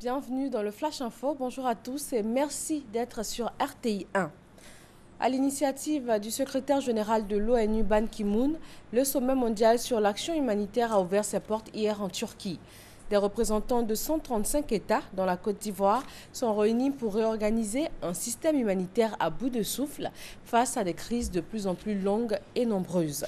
Bienvenue dans le Flash Info. Bonjour à tous et merci d'être sur RTI 1. À l'initiative du secrétaire général de l'ONU Ban Ki-moon, le sommet mondial sur l'action humanitaire a ouvert ses portes hier en Turquie. Des représentants de 135 États dans la Côte d'Ivoire sont réunis pour réorganiser un système humanitaire à bout de souffle face à des crises de plus en plus longues et nombreuses.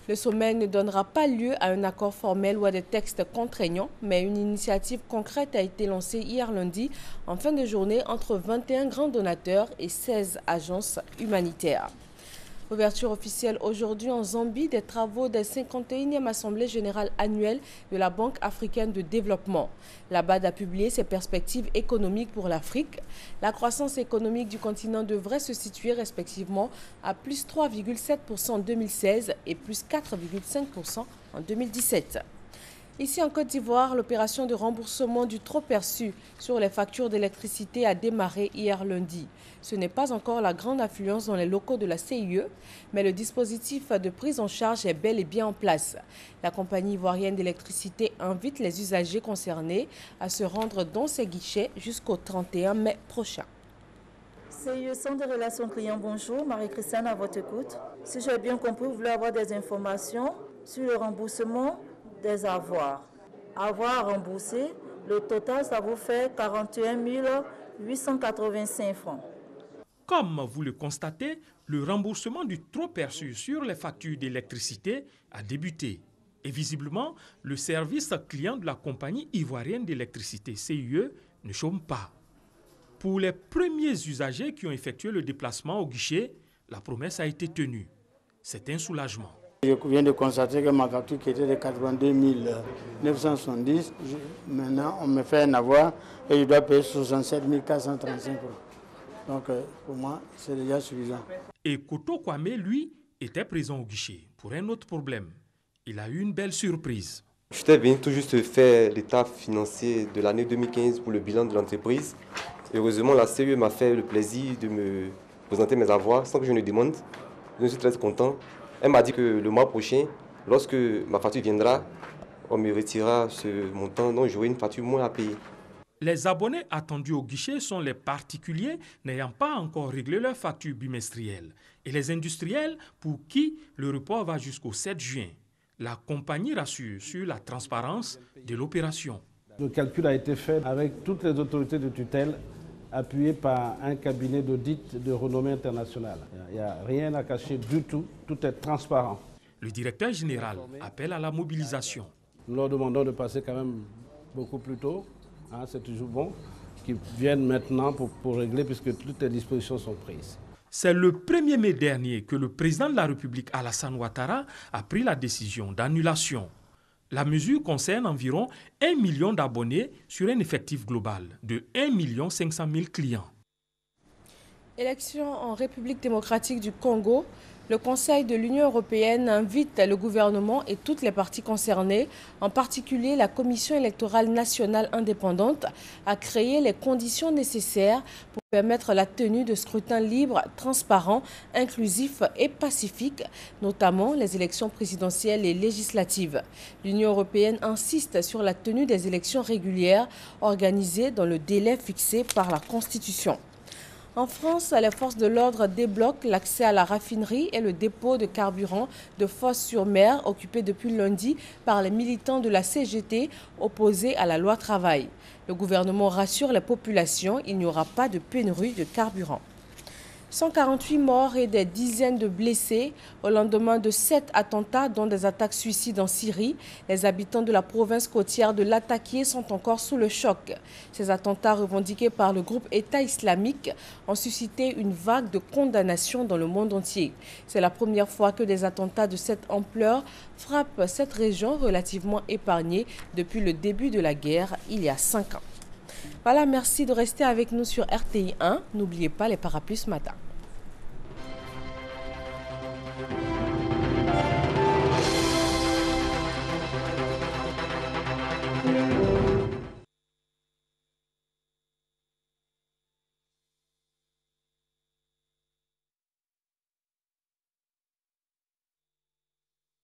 Le sommet ne donnera pas lieu à un accord formel ou à des textes contraignants, mais une initiative concrète a été lancée hier lundi en fin de journée entre 21 grands donateurs et 16 agences humanitaires. Ouverture officielle aujourd'hui en Zambie des travaux des 51e Assemblée générale annuelle de la Banque africaine de développement. La BAD a publié ses perspectives économiques pour l'Afrique. La croissance économique du continent devrait se situer respectivement à plus 3,7% en 2016 et plus 4,5% en 2017. Ici en Côte d'Ivoire, l'opération de remboursement du trop perçu sur les factures d'électricité a démarré hier lundi. Ce n'est pas encore la grande affluence dans les locaux de la CIE, mais le dispositif de prise en charge est bel et bien en place. La compagnie ivoirienne d'électricité invite les usagers concernés à se rendre dans ses guichets jusqu'au 31 mai prochain. CIE Centre de relations clients, bonjour. Marie-Christiane à votre écoute. Si j'ai bien compris, vous voulez avoir des informations sur le remboursement des avoirs. Avoirs remboursés, le total, ça vous fait 41 885 francs. Comme vous le constatez, le remboursement du trop perçu sur les factures d'électricité a débuté. Et visiblement, le service client de la compagnie ivoirienne d'électricité CIE ne chôme pas. Pour les premiers usagers qui ont effectué le déplacement au guichet, la promesse a été tenue. C'est un soulagement. Je viens de constater que ma facture qui était de 82 970, maintenant on me fait un avoir et je dois payer 67 435 euros. Donc pour moi, c'est déjà suffisant. Et Koto Kwame, lui, était présent au guichet pour un autre problème. Il a eu une belle surprise. J'étais venu tout juste faire l'état financier de l'année 2015 pour le bilan de l'entreprise. Heureusement, la CIE m'a fait le plaisir de me présenter mes avoirs sans que je ne demande. Je suis très content. Elle m'a dit que le mois prochain, lorsque ma facture viendra, on me retirera ce montant, donc j'aurai une facture moins à payer. Les abonnés attendus au guichet sont les particuliers n'ayant pas encore réglé leur facture bimestrielle et les industriels pour qui le report va jusqu'au 7 juin. La compagnie rassure sur la transparence de l'opération. Le calcul a été fait avec toutes les autorités de tutelle, appuyé par un cabinet d'audit de renommée internationale. Il n'y a rien à cacher du tout, tout est transparent. Le directeur général appelle à la mobilisation. Nous leur demandons de passer quand même beaucoup plus tôt, c'est toujours bon, qu'ils viennent maintenant pour régler puisque toutes les dispositions sont prises. C'est le 1er mai dernier que le président de la République, Alassane Ouattara, a pris la décision d'annulation. La mesure concerne environ 1 million d'abonnés sur un effectif global de 1 500 000 clients. Élection en République démocratique du Congo. Le Conseil de l'Union européenne invite le gouvernement et toutes les parties concernées, en particulier la Commission électorale nationale indépendante, à créer les conditions nécessaires pour permettre la tenue de scrutins libres, transparents, inclusifs et pacifiques, notamment les élections présidentielles et législatives. L'Union européenne insiste sur la tenue des élections régulières organisées dans le délai fixé par la Constitution. En France, les forces de l'ordre débloquent l'accès à la raffinerie et le dépôt de carburant de Fos-sur-Mer occupé depuis lundi par les militants de la CGT opposés à la loi travail. Le gouvernement rassure les populations, il n'y aura pas de pénurie de carburant. 148 morts et des dizaines de blessés au lendemain de 7 attentats, dont des attaques suicides en Syrie. Les habitants de la province côtière de Latakia sont encore sous le choc. Ces attentats revendiqués par le groupe État islamique ont suscité une vague de condamnation dans le monde entier. C'est la première fois que des attentats de cette ampleur frappent cette région relativement épargnée depuis le début de la guerre il y a 5 ans. Voilà, merci de rester avec nous sur RTI 1. N'oubliez pas les parapluies ce matin.